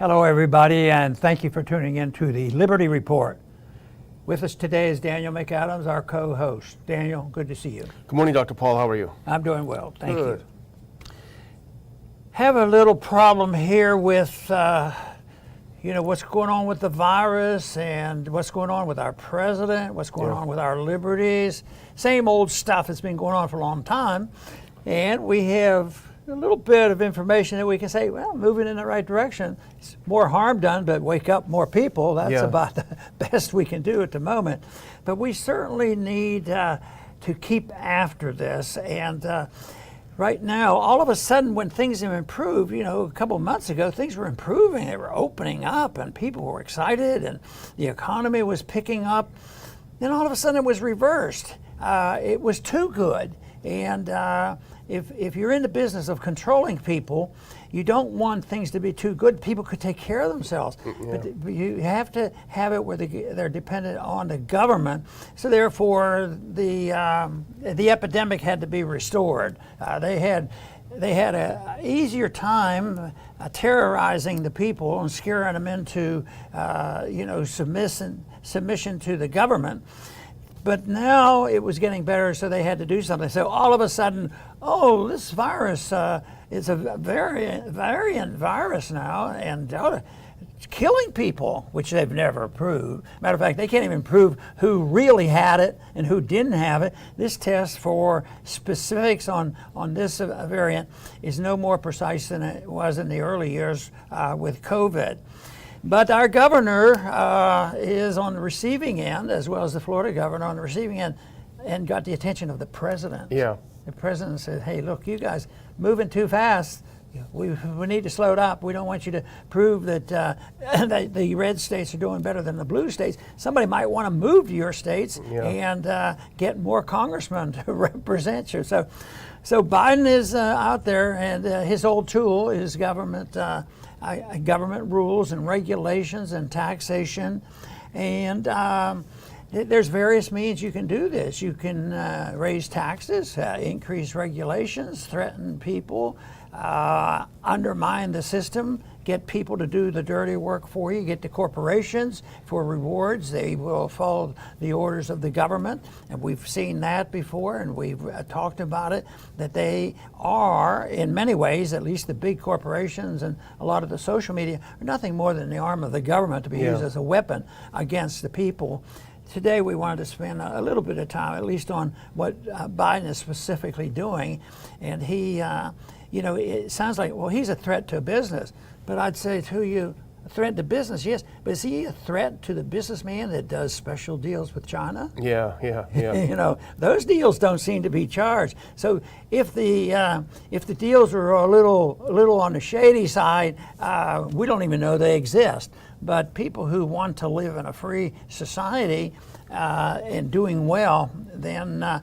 Hello, everybody, and thank you for tuning in to the Liberty Report. With us today is Daniel McAdams, our co-host. Daniel, good to see you. Good morning, Dr. Paul. How are you? I'm doing well, thank Good. you. Have a little problem here with, what's going on with the virus and what's going on with our president, what's going on with our liberties. Same old stuff that's been going on for a long time. And we have a little bit of information that we can say, well, moving in the right direction. It's more harm done, but wake up more people. That's about the best we can do at the moment. But we certainly need to keep after this. And right now, all of a sudden, when things have improved, a couple of months ago, things were improving. They were opening up, and people were excited, and the economy was picking up. Then all of a sudden, it was reversed. It was too good. And if you're in the business of controlling people, you don't want things to be too good. People could take care of themselves. But you have to have it where they're dependent on the government. So therefore, the epidemic had to be restored. They had an easier time terrorizing the people and scaring them into submission to the government. But now it was getting better, so they had to do something. So all of a sudden, this virus is a variant virus now, and it's killing people, which they've never proved. Matter of fact, they can't even prove who really had it and who didn't have it. This test for specifics on this variant is no more precise than it was in the early years with COVID. But our governor is on the receiving end, as well as the Florida governor on the receiving end, and got the attention of the president. Yeah. The president said, hey, look, you guys moving too fast. We need to slow it up. We don't want you to prove that, that the red states are doing better than the blue states. Somebody might want to move to your states and get more congressmen to represent you. So Biden is out there, and his old tool is government rules and regulations and taxation. And there's various means you can do this. You can raise taxes, increase regulations, threaten people, undermine the system, get people to do the dirty work for you, get the corporations for rewards. They will follow the orders of the government, and we've seen that before, and we've talked about it, that they are, in many ways, at least the big corporations and a lot of the social media, are nothing more than the arm of the government to be used as a weapon against the people. Today we wanted to spend a little bit of time, at least on what Biden is specifically doing, and he, it sounds like, well, he's a threat to business. But I'd say to you, a threat to business, yes, but is he a threat to the businessman that does special deals with China? Yeah. Those deals don't seem to be charged. So if the deals are a little on the shady side, we don't even know they exist. But people who want to live in a free society and doing well, then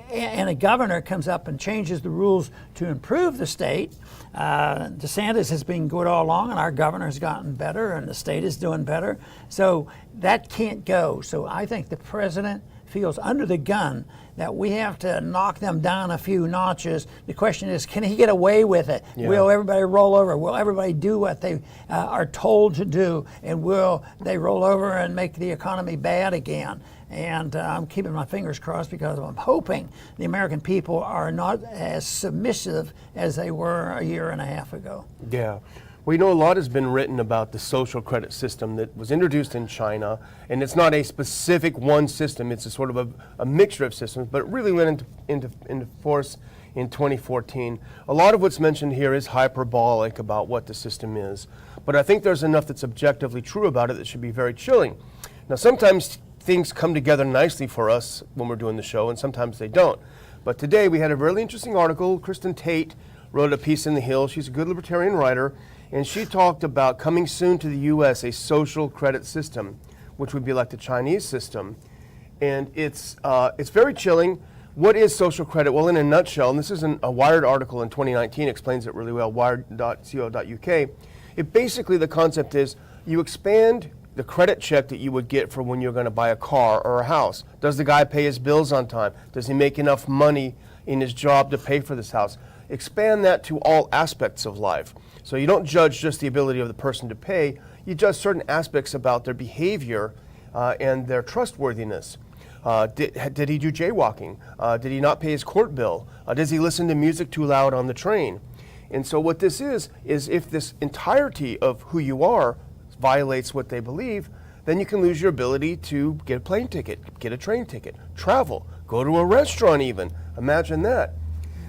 and a governor comes up and changes the rules to improve the state. DeSantis has been good all along, and our governor has gotten better, and the state is doing better. So that can't go. So I think the president feels under the gun that we have to knock them down a few notches. The question is, can he get away with it? Will everybody roll over? Will everybody do what they are told to do? And will they roll over and make the economy bad again? And I'm keeping my fingers crossed, because I'm hoping the American people are not as submissive as they were a year and a half ago. Yeah. We know a lot has been written about the social credit system that was introduced in China, and it's not a specific one system. It's a sort of a mixture of systems, but it really went into force in 2014. A lot of what's mentioned here is hyperbolic about what the system is, but I think there's enough that's objectively true about it that should be very chilling. Now, sometimes things come together nicely for us when we're doing the show, and sometimes they don't. But today we had a really interesting article. Kristen Tate wrote a piece in The Hill. She's a good libertarian writer, and she talked about coming soon to the U.S. a social credit system, which would be like the Chinese system. And it's very chilling. What is social credit? Well, in a nutshell, and this is a Wired article in 2019, explains it really well, wired.co.uk. Basically, the concept is you expand the credit check that you would get for when you're going to buy a car or a house. Does the guy pay his bills on time? Does he make enough money in his job to pay for this house? expand that to all aspects of life. So you don't judge just the ability of the person to pay, you judge certain aspects about their behavior and their trustworthiness. Did he do jaywalking? Did he not pay his court bill? Does he listen to music too loud on the train? And so what this is if this entirety of who you are violates what they believe, then you can lose your ability to get a plane ticket, get a train ticket, travel, go to a restaurant even. Imagine that.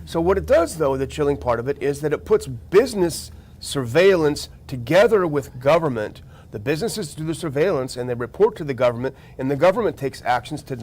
So what it does, though, the chilling part of it, is that it puts business surveillance together with government. The businesses do the surveillance and they report to the government, and the government takes actions to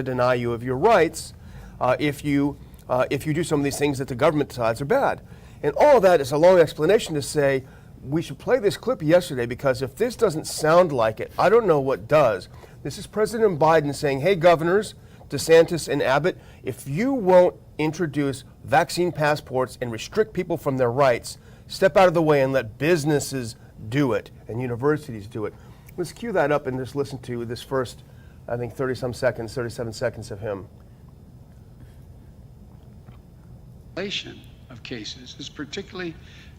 deny you of your rights if you do some of these things that the government decides are bad. And all of that is a long explanation to say, we should play this clip yesterday, because if this doesn't sound like it, I don't know what does. This is President Biden saying, hey, governors, DeSantis and Abbott, if you won't introduce vaccine passports and restrict people from their rights, step out of the way and let businesses do it and universities do it. Let's cue that up and just listen to this first, I think, 37 seconds of him. Of cases is particularly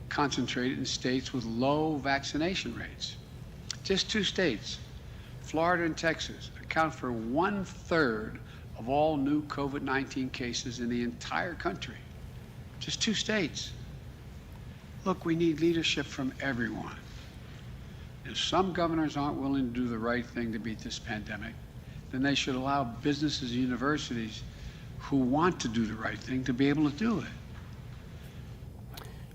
concentrated in states with low vaccination rates. Just 2 states, Florida and Texas, account for 1/3 of all new COVID-19 cases in the entire country. Just 2 states. Look, we need leadership from everyone. If some governors aren't willing to do the right thing to beat this pandemic, then they should allow businesses and universities who want to do the right thing to be able to do it.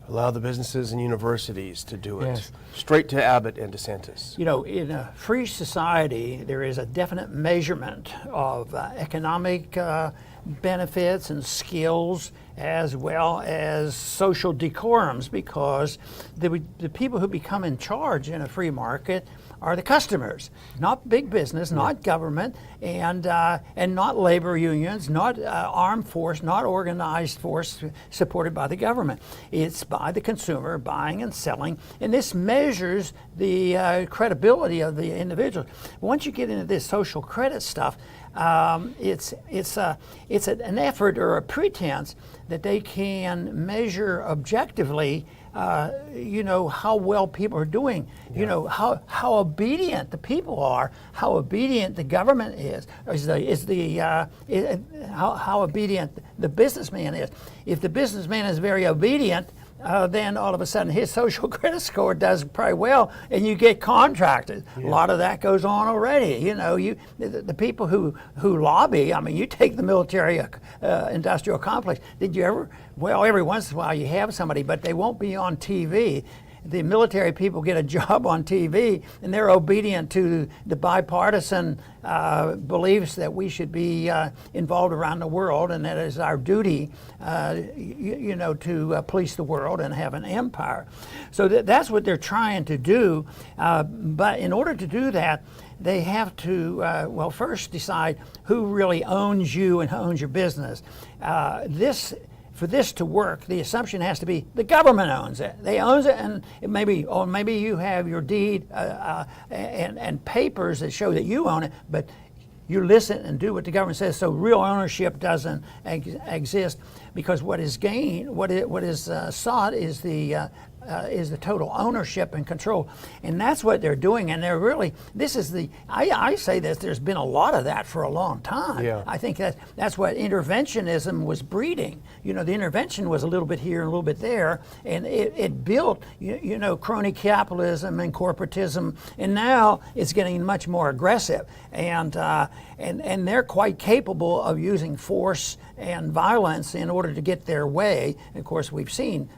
Allow the businesses and universities to do it. Yes. Straight to Abbott and DeSantis. You know, in a free society, there is a definite measurement of economic benefits and skills, as well as social decorums, because the people who become in charge in a free market are the customers, not big business, not government, and not labor unions, not armed force, not organized force supported by the government. It's by the consumer buying and selling, and this measures the credibility of the individual. Once you get into this social credit stuff, it's an effort or a pretense that they can measure objectively, how well people are doing, how obedient the people are, how obedient the government is how obedient the businessman is. If the businessman is very obedient, then all of a sudden his social credit score does pretty well, and you get contracted. Yeah. A lot of that goes on already. The people who lobby. I mean, you take the military industrial complex. Did you ever? Well, every once in a while you have somebody, but they won't be on TV. The military people get a job on TV, and they're obedient to the bipartisan beliefs that we should be involved around the world, and that is our duty, to police the world and have an empire. So that's what they're trying to do. But in order to do that, they have to, first decide who really owns you and who owns your business. For this to work, the assumption has to be the government owns it. They owns it, and maybe you have your deed and papers that show that you own it, but you listen and do what the government says. So real ownership doesn't exist, because what is gained, what is sought is the total ownership and control, and that's what they're doing. And they're really, I say this, there's been a lot of that for a long time. Yeah. I think that's what interventionism was breeding. The intervention was a little bit here and a little bit there, and it built crony capitalism and corporatism, and now it's getting much more aggressive, and they're quite capable of using force and violence in order to get their way. And of course, we've seen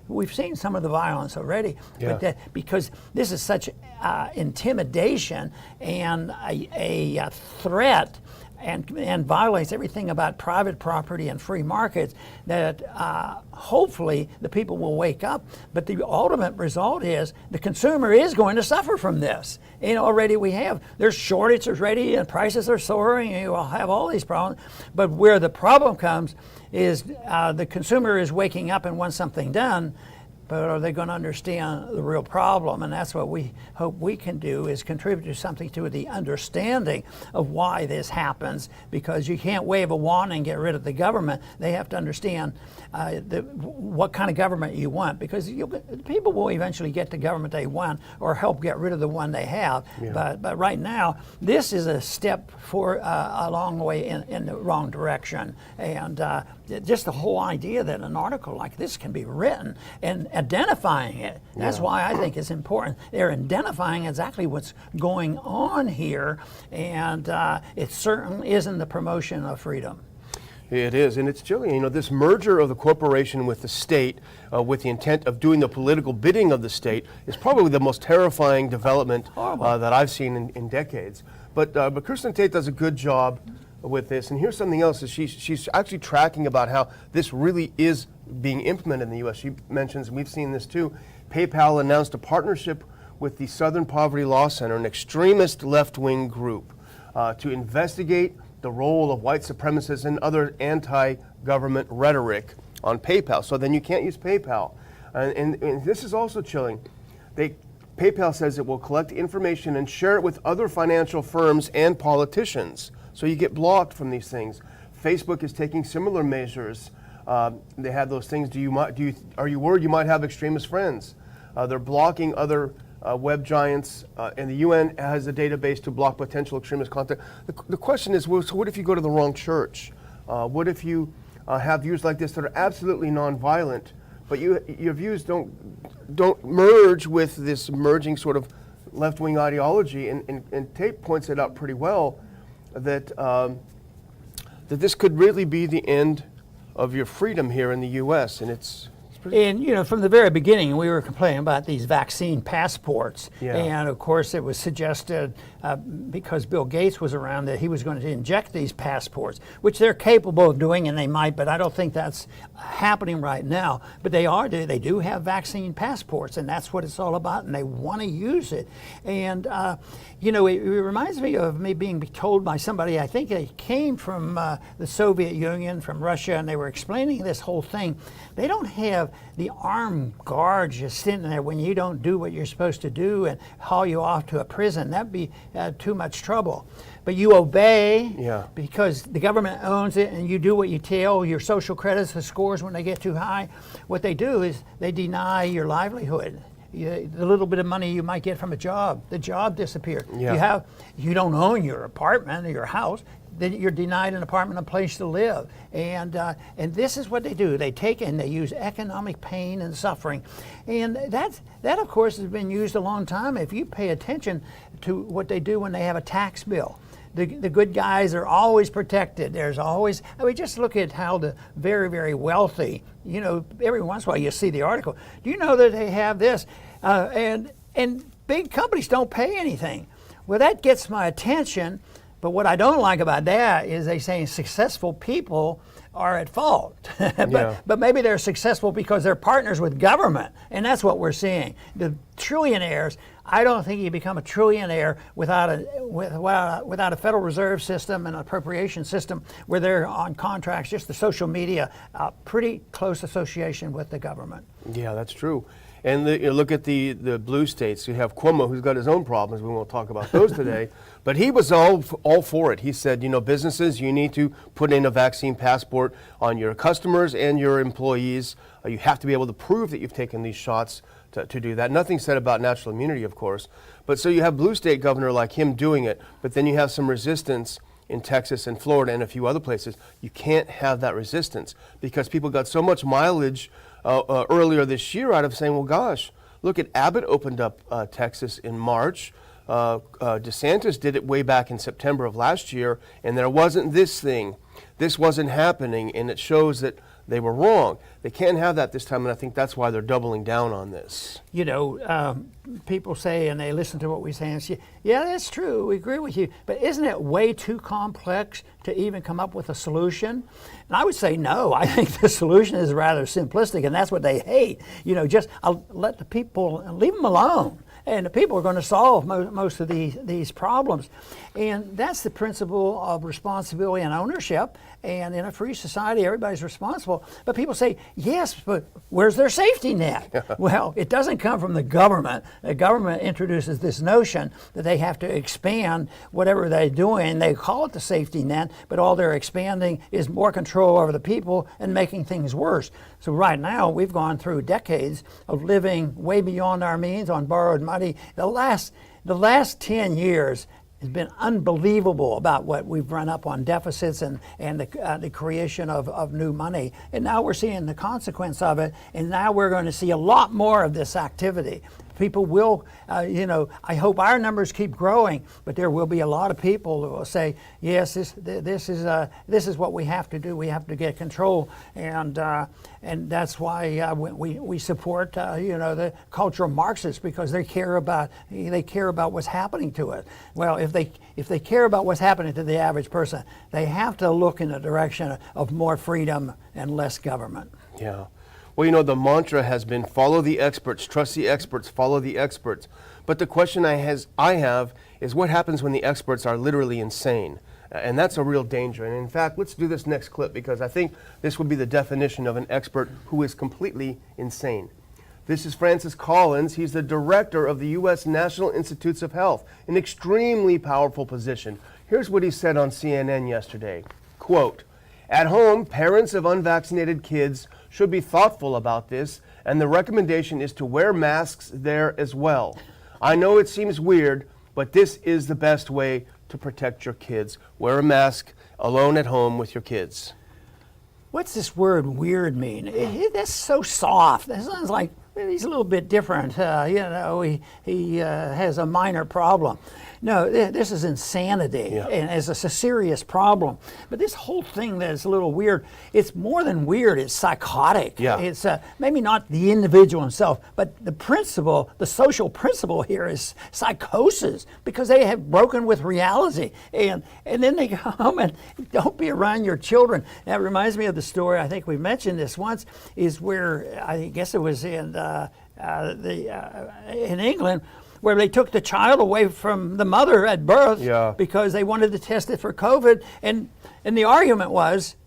some of the violence already, yeah. But because this is such intimidation and a threat, and violates everything about private property and free markets, that hopefully the people will wake up. But the ultimate result is the consumer is going to suffer from this. And already there's shortages already, and prices are soaring, and you will have all these problems. But where the problem comes is the consumer is waking up and wants something done. but are they going to understand the real problem? And that's what we hope we can do, is contribute to something to the understanding of why this happens, because you can't wave a wand and get rid of the government. They have to understand what kind of government you want, because people will eventually get the government they want or help get rid of the one they have. Yeah. But right now, this is a step for a long way in the wrong direction. And just the whole idea that an article like this can be written and identifying it, that's why I think it's important. They're identifying exactly what's going on here, and it certainly isn't the promotion of freedom. It is, and it's chilling. You know, this merger of the corporation with the state, with the intent of doing the political bidding of the state, is probably the most terrifying development that I've seen in decades. But Kirsten Tate does a good job with this, and here's something else: is she's actually tracking about how this really is being implemented in the U.S. She mentions, and we've seen this too, PayPal announced a partnership with the Southern Poverty Law Center, an extremist left-wing group, to investigate the role of white supremacists and other anti-government rhetoric on PayPal. So then you can't use PayPal. And this is also chilling. PayPal says it will collect information and share it with other financial firms and politicians. So you get blocked from these things. Facebook is taking similar measures. They have those things. Are you worried you might have extremist friends? They're blocking other web giants, and the UN has a database to block potential extremist content. The question is, well, so what if you go to the wrong church? What if you have views like this that are absolutely nonviolent, but your views don't merge with this emerging sort of left-wing ideology? And Tate points it out pretty well, that that this could really be the end of your freedom here in the U.S. And from the very beginning, we were complaining about these vaccine passports. Yeah. And of course, it was suggested because Bill Gates was around that he was going to inject these passports, which they're capable of doing, and they might, but I don't think that's happening right now. But they do have vaccine passports, and that's what it's all about, and they want to use it. And it reminds me of me being told by somebody, I think they came from the Soviet Union, from Russia, and they were explaining this whole thing. They don't have the armed guards just sitting there when you don't do what you're supposed to do and haul you off to a prison. That'd be too much trouble. But you obey because the government owns it, and you do what you tell. Your social credits, the scores, when they get too high, what they do is they deny your livelihood. The little bit of money you might get from a job, the job disappears. Yeah. You don't own your apartment or your house, then you're denied an apartment, a place to live. And this is what they do. They take and they use economic pain and suffering. And that of course has been used a long time. If you pay attention to what they do when they have a tax bill, the good guys are always protected. There's always, just look at how the very, very wealthy, every once in a while you see the article. Do you know that they have this? And big companies don't pay anything. Well, that gets my attention. But what I don't like about that is they say successful people are at fault. But maybe they're successful because they're partners with government, and that's what we're seeing. The trillionaires, I don't think you become a trillionaire without a Federal Reserve system and an appropriation system where they're on contracts. Just the social media, pretty close association with the government. Yeah, that's true. And look at the blue states. You have Cuomo, who's got his own problems. We won't talk about those today. But he was all for it. He said, businesses, you need to put in a vaccine passport on your customers and your employees. You have to be able to prove that you've taken these shots to do that. Nothing said about natural immunity, of course. But so you have blue state governor like him doing it, but then you have some resistance in Texas and Florida and a few other places. You can't have that resistance because people got so much mileage earlier this year out of saying, well, gosh, look at Abbott opened up Texas in March. DeSantis did it way back in September of last year, and there wasn't this thing. This wasn't happening, and it shows that they were wrong. They can't have that this time, and I think that's why they're doubling down on this. People say, and they listen to what we say and say, yeah, that's true, we agree with you, but isn't it way too complex to even come up with a solution? And I would say no. I think the solution is rather simplistic, and that's what they hate. I'll let the people, leave them alone. and the people are going to solve most of these problems. And that's the principle of responsibility and ownership. And in a free society, everybody's responsible. But people say, yes, but where's their safety net? Well, it doesn't come from the government. The government introduces this notion that they have to expand whatever they're doing. They call it the safety net, but all they're expanding is more control over the people and making things worse. So right now, we've gone through decades of living way beyond our means on borrowed money. The last 10 years has been unbelievable about what we've run up on deficits and the creation of new money. And now we're seeing the consequence of it, and now we're going to see a lot more of this activity. People will, I hope our numbers keep growing, but there will be a lot of people who will say, yes, this is what we have to do. We have to get control, and that's why we support the cultural Marxists, because they care about what's happening to it. Well, if they care about what's happening to the average person, they have to look in the direction of more freedom and less government. Yeah. Well, the mantra has been follow the experts, trust the experts, follow the experts. But the question I have is what happens when the experts are literally insane? And that's a real danger. And in fact, let's do this next clip, because I think this would be the definition of an expert who is completely insane. This is Francis Collins. He's the director of the U.S. National Institutes of Health, an extremely powerful position. Here's what he said on CNN yesterday. Quote, "At home, parents of unvaccinated kids should be thoughtful about this, and the recommendation is to wear masks there as well. I know it seems weird, but this is the best way to protect your kids. Wear a mask alone at home with your kids." What's this word weird mean? That's so soft. That sounds like he's a little bit different. He has a minor problem. No, this is insanity, and it's a serious problem. But this whole thing that is a little weird, it's more than weird, it's psychotic. Yeah. It's maybe not the individual himself, but the social principle here is psychosis, because they have broken with reality. And then they go home and don't be around your children. That reminds me of the story, I think we mentioned this once, is where, I guess it was in England, where they took the child away from the mother at birth because they wanted to test it for COVID. And the argument was,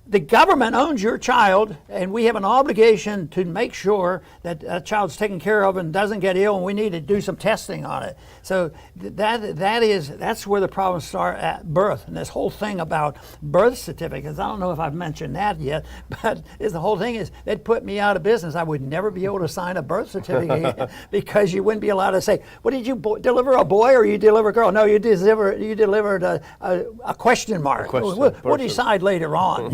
the government owns your child, and we have an obligation to make sure that a child's taken care of and doesn't get ill, and we need to do some testing on it. So that's where the problems start at birth. And this whole thing about birth certificates, I don't know if I've mentioned that yet, but the whole thing is, they'd put me out of business. I would never be able to sign a birth certificate because you wouldn't be allowed to say, "What did you deliver, a boy or you deliver a girl?" No, you delivered a question mark. We'll decide later on,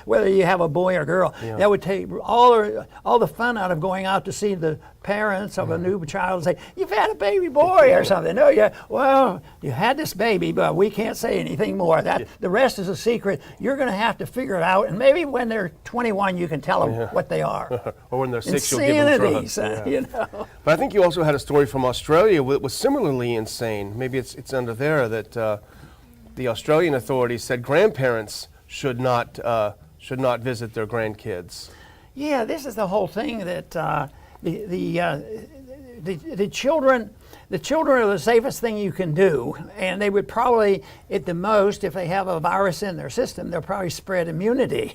whether you have a boy or girl. That would take all the fun out of going out to see the parents of a new child and say, "You've had a baby boy," or something. No, well, you had this baby, but we can't say anything more. The rest is a secret. You're going to have to figure it out, and maybe when they're 21, you can tell them what they are. Or when they're 6, you'll give them drugs. But I think you also had a story from Australia that was similarly insane. Maybe it's under there that the Australian authorities said grandparents should not visit their grandkids. Yeah, this is the whole thing that the children are the safest thing you can do, and they would probably, at the most, if they have a virus in their system, they'll probably spread immunity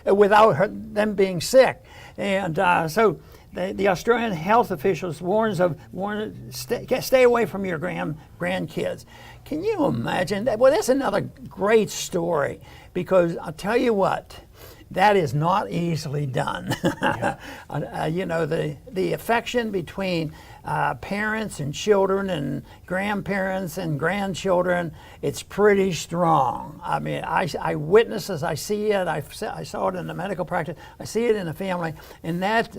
without them being sick. And so the Australian health officials stay away from your grandkids. Can you imagine that? Well, that's another great story, because I'll tell you what, that is not easily done. The affection between parents and children and grandparents and grandchildren, it's pretty strong. I mean, I witness as I see it. I saw it in the medical practice. I see it in the family, and that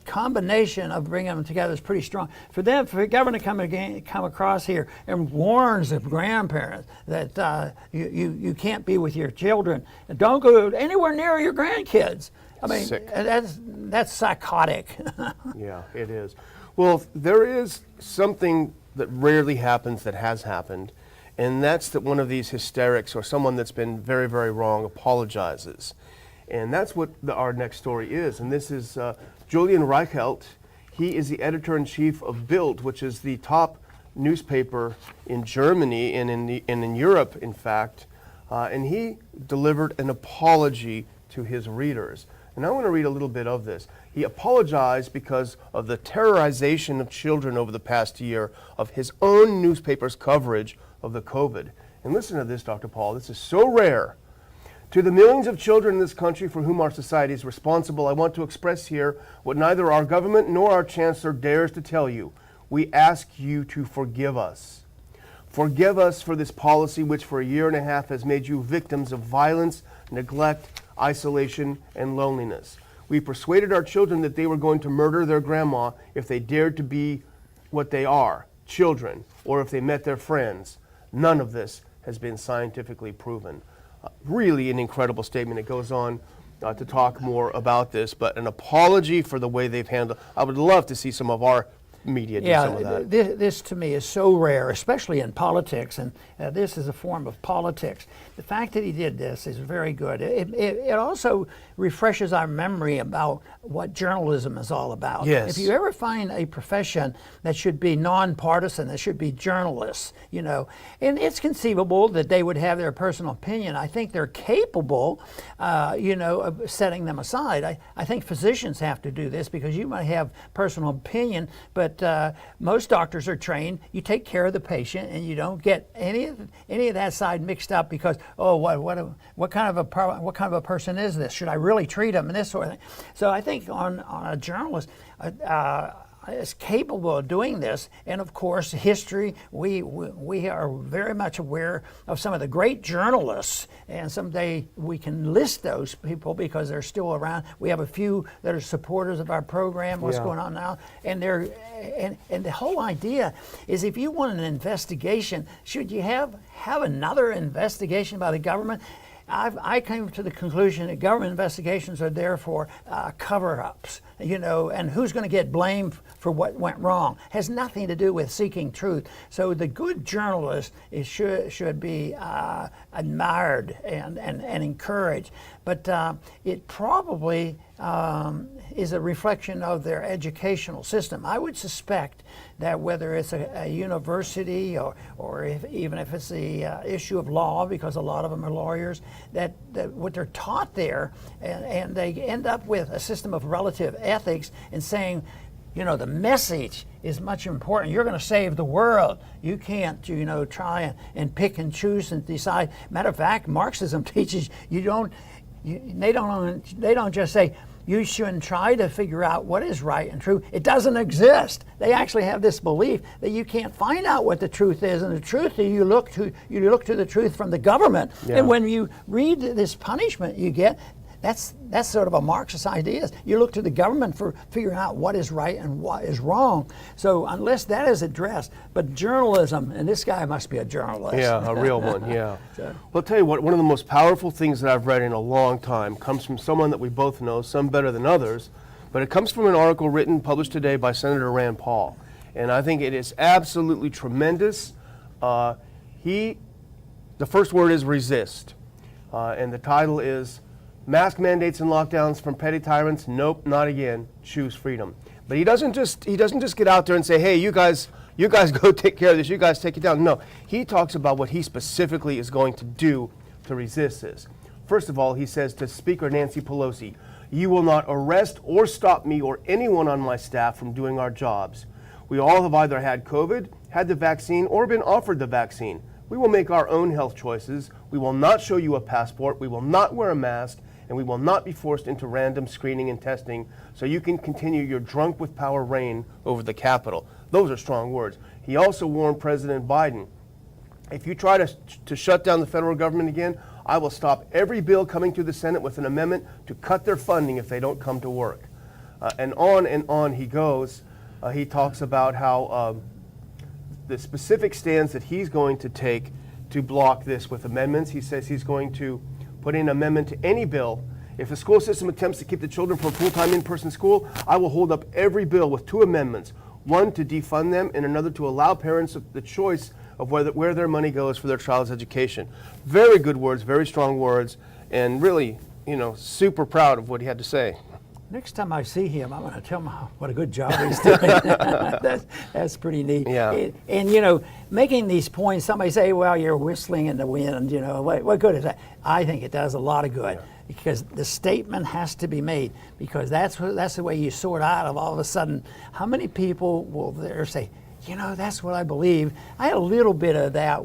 combination of bringing them together is pretty strong. For the government to come across here and warns the grandparents that you can't be with your children, and don't go anywhere near your grandkids. I mean, that's psychotic. Yeah, it is. Well, there is something that rarely happens that has happened, and that's that one of these hysterics or someone that's been very, very wrong apologizes. And that's what our next story is. And this is Julian Reichelt. He is the editor-in-chief of Bild, which is the top newspaper in Germany and in Europe, in fact. And he delivered an apology to his readers. And I want to read a little bit of this. He apologized because of the terrorization of children over the past year of his own newspaper's coverage of the COVID. And listen to this, Dr. Paul. This is so rare. To the millions of children in this country for whom our society is responsible, I want to express here what neither our government nor our chancellor dares to tell you. We ask you to forgive us. Forgive us for this policy which for a year and a half has made you victims of violence, neglect, isolation, and loneliness. We persuaded our children that they were going to murder their grandma if they dared to be what they are, children, or if they met their friends. None of this has been scientifically proven. Really an incredible statement. It goes on to talk more about this, but an apology for the way they've handled. I would love to see some of our media do some of that. This to me is so rare, especially in politics, and this is a form of politics. The fact that he did this is very good. It also refreshes our memory about what journalism is all about. Yes. If you ever find a profession that should be nonpartisan, that should be journalists, you know, and it's conceivable that they would have their personal opinion. I think they're capable, you know, of setting them aside. I think physicians have to do this because you might have personal opinion, but most doctors are trained. You take care of the patient, and you don't get any of that side mixed up because, oh, what kind of a person is this? Should I really treat him and this sort of thing? So I think on a journalist is capable of doing this, and of course, history. We are very much aware of some of the great journalists, and someday we can list those people because they're still around. We have a few that are supporters of our program. What's going on now, and the whole idea is if you want an investigation, should you have another investigation by the government? I came to the conclusion that government investigations are there for cover-ups, you know, and who's going to get blamed for what went wrong has nothing to do with seeking truth. So the good journalist should be admired and encouraged, but it probably is a reflection of their educational system. I would suspect that whether it's a university or even if it's the issue of law, because a lot of them are lawyers, that what they're taught there, and they end up with a system of relative ethics and saying, you know, the message is much important. You're going to save the world. You can't, you know, try and pick and choose and decide. Matter of fact, Marxism teaches they don't just say, you shouldn't try to figure out what is right and true. It doesn't exist. They actually have this belief that you can't find out what the truth is, and the truth you look to the truth from the government. Yeah. And when you read this punishment you get, that's sort of a Marxist idea. You look to the government for figuring out what is right and what is wrong. So unless that is addressed, but journalism, and this guy must be a journalist. Yeah, a real one, yeah. So. Well, I'll tell you what, one of the most powerful things that I've read in a long time comes from someone that we both know, some better than others, but it comes from an article published today by Senator Rand Paul. And I think it is absolutely tremendous. The first word is resist. And the title is Mask Mandates and Lockdowns from Petty Tyrants. Nope, not again. Choose freedom. But he doesn't just get out there and say, hey, you guys go take care of this, you guys take it down. No, he talks about what he specifically is going to do to resist this. First of all, he says to Speaker Nancy Pelosi, you will not arrest or stop me or anyone on my staff from doing our jobs. We all have either had COVID, had the vaccine, or been offered the vaccine. We will make our own health choices. We will not show you a passport. We will not wear a mask. And we will not be forced into random screening and testing so you can continue your drunk with power reign over the Capitol. Those are strong words. He also warned President Biden, if you try to shut down the federal government again, I will stop every bill coming to the Senate with an amendment to cut their funding if they don't come to work. And on he goes. He talks about how the specific stands that he's going to take to block this with amendments. He says he's going to put in an amendment to any bill. If a school system attempts to keep the children from full-time in-person school, I will hold up every bill with two amendments. One to defund them, and another to allow parents the choice of where their money goes for their child's education. Very good words, very strong words, and really, you know, super proud of what he had to say. Next time I see him, I'm going to tell him what a good job he's doing. That's pretty neat. Yeah. And, you know, making these points, somebody say, well, you're whistling in the wind, you know, what good is that? I think it does a lot of good. Because the statement has to be made, because that's the way you sort out of all of a sudden how many people will there say, you know, that's what I believe. I had a little bit of that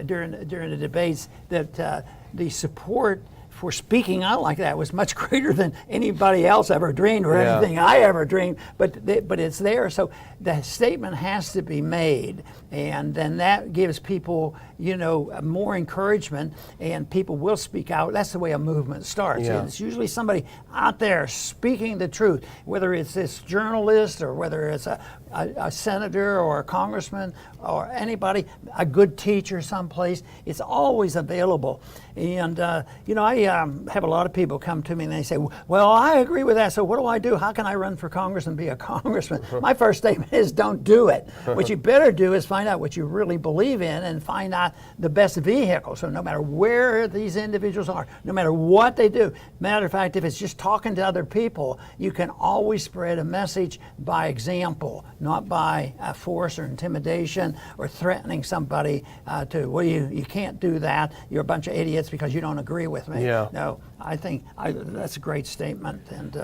during the debates, that the support for speaking out like that was much greater than anybody else ever dreamed, or anything I ever dreamed. But it's there, so the statement has to be made, and then that gives people, you know, more encouragement, and people will speak out. That's the way a movement starts. Yeah. It's usually somebody out there speaking the truth, whether it's this journalist or whether it's a senator or a congressman or anybody, a good teacher someplace. It's always available. And you know, I have a lot of people come to me and they say, well, I agree with that, so what do I do? How can I run for Congress and be a congressman? My first statement is don't do it. What you better do is find out what you really believe in and find out the best vehicle. So no matter where these individuals are, no matter what they do, matter of fact, if it's just talking to other people, you can always spread a message by example, not by force or intimidation or threatening somebody to, well, you can't do that, you're a bunch of idiots because you don't agree with me. Yeah. No, I think that's a great statement, and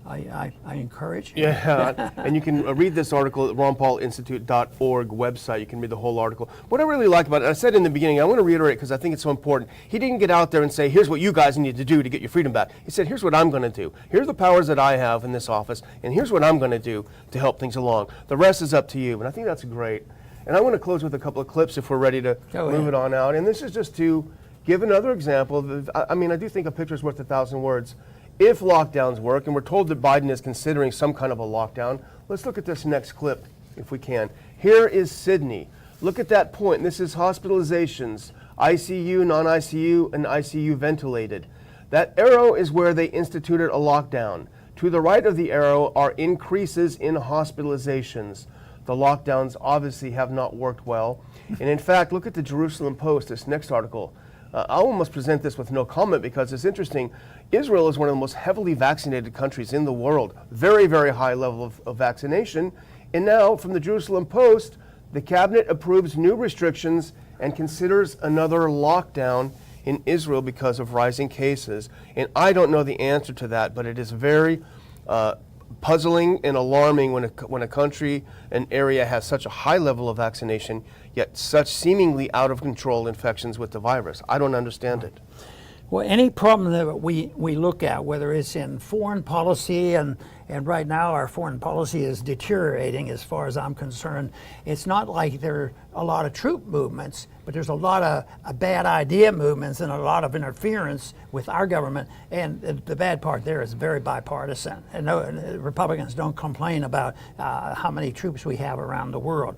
I encourage you. Yeah, and you can read this article at ronpaulinstitute.org website. You can read the whole article. What I really like about it, I said in the beginning, I want to reiterate because I think it's so important. He didn't get out there and say, here's what you guys need to do to get your freedom back. He said, here's what I'm going to do. Here's the powers that I have in this office, and here's what I'm going to do to help things along. The rest is up to you, and I think that's great. And I want to close with a couple of clips if we're ready to move it on out. And this is just to give another example. I mean, I do think a picture's worth 1,000 words. If lockdowns work, and we're told that Biden is considering some kind of a lockdown, let's look at this next clip if we can. Here is Sydney. Look at that point. This is hospitalizations, ICU, non-ICU, and ICU ventilated. That arrow is where they instituted a lockdown. To the right of the arrow are increases in hospitalizations. The lockdowns obviously have not worked well. And in fact, look at the Jerusalem Post, this next article. I'll almost present this with no comment because it's interesting. Israel is one of the most heavily vaccinated countries in the world. Very, very high level of vaccination. And now, from the Jerusalem Post, the cabinet approves new restrictions and considers another lockdown in Israel because of rising cases. And I don't know the answer to that, but it is very puzzling and alarming when a country, an area has such a high level of vaccination, yet such seemingly out of control infections with the virus. I don't understand it. Well, any problem that we look at, whether it's in foreign policy, and right now our foreign policy is deteriorating as far as I'm concerned. It's not like there are a lot of troop movements, but there's a lot of bad idea movements and a lot of interference with our government. And the bad part there is very bipartisan. And Republicans don't complain about how many troops we have around the world.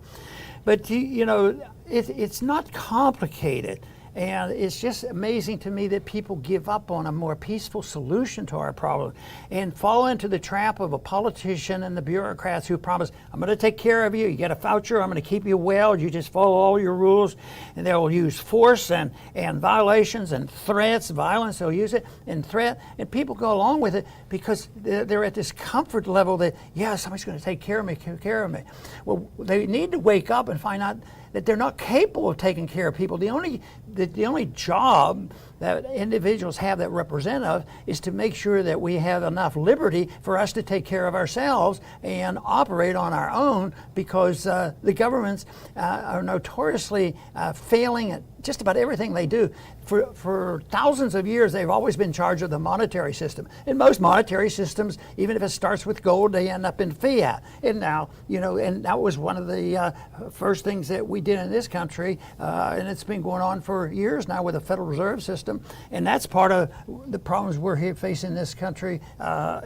But you know, it's not complicated. And it's just amazing to me that people give up on a more peaceful solution to our problem and fall into the trap of a politician and the bureaucrats who promise, I'm going to take care of you, you get a voucher, I'm going to keep you well, you just follow all your rules. And they'll use force and violations and threats, violence, they'll use it and threat. And people go along with it because they're at this comfort level that, yeah, somebody's going to take care of me, Well, they need to wake up and find out that they're not capable of taking care of people. The only job that individuals have that represent us is to make sure that we have enough liberty for us to take care of ourselves and operate on our own, because the governments are notoriously failing at just about everything they do. For thousands of years, they've always been in charge of the monetary system. In most monetary systems, even if it starts with gold, they end up in fiat. And now, you know, and that was one of the first things that we did in this country, and it's been going on for years now with the Federal Reserve System. And that's part of the problems we're here facing in this country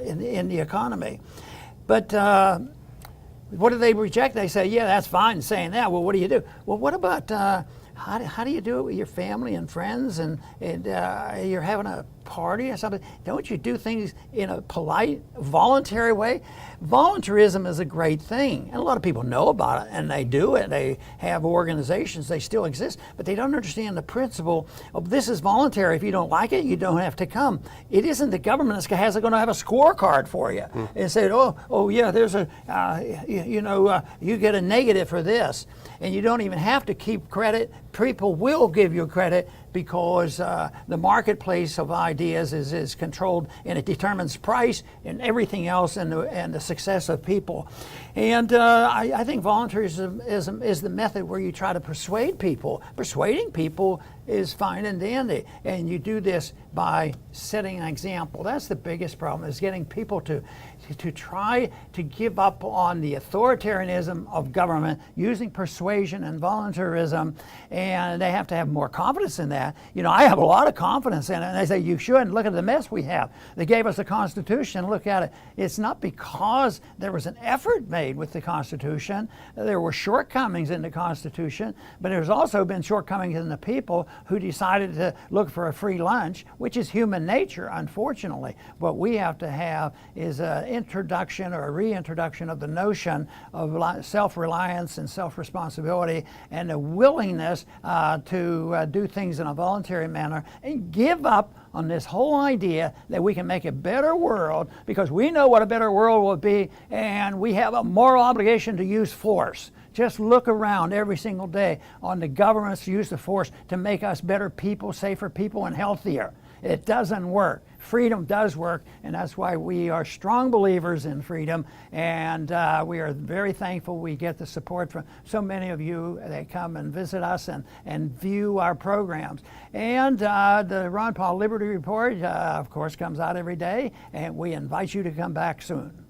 in the economy. But what do they reject? They say, yeah, that's fine saying that. Well, what do you do? Well, what about how do you do it with your family and friends, and you're having a party or something? Don't you do things in a polite, voluntary way? Voluntarism is a great thing, and a lot of people know about it, and they do it. They have organizations, they still exist, but they don't understand the principle of this is voluntary. If you don't like it, you don't have to come. It isn't the government that's going to have a scorecard for you and say, oh yeah, there's a, you get a negative for this, and you don't even have to keep credit. People will give you credit because the marketplace of ideas is controlled, and it determines price and everything else, and the success of people. And I think voluntarism is the method where you try to persuade people. Persuading people is fine and dandy, and you do this by setting an example. That's the biggest problem, is getting people to try to give up on the authoritarianism of government using persuasion and voluntarism, and they have to have more confidence in that. I have a lot of confidence in it, and they say you should. Look at the mess we have. They gave us the Constitution. Look at it. It's not because there was an effort made with the Constitution. There were shortcomings in the Constitution, but there's also been shortcomings in the people who decided to look for a free lunch, which is human nature, unfortunately. What we have to have is an introduction or a reintroduction of the notion of self-reliance and self-responsibility, and a willingness to do things in a voluntary manner, and give up on this whole idea that we can make a better world, because we know what a better world will be, and we have a moral obligation to use force. Just look around every single day on the government's use of force to make us better people, safer people, and healthier. It doesn't work. Freedom does work, and that's why we are strong believers in freedom, and we are very thankful we get the support from so many of you that come and visit us and view our programs. And the Ron Paul Liberty Report, of course, comes out every day, and we invite you to come back soon.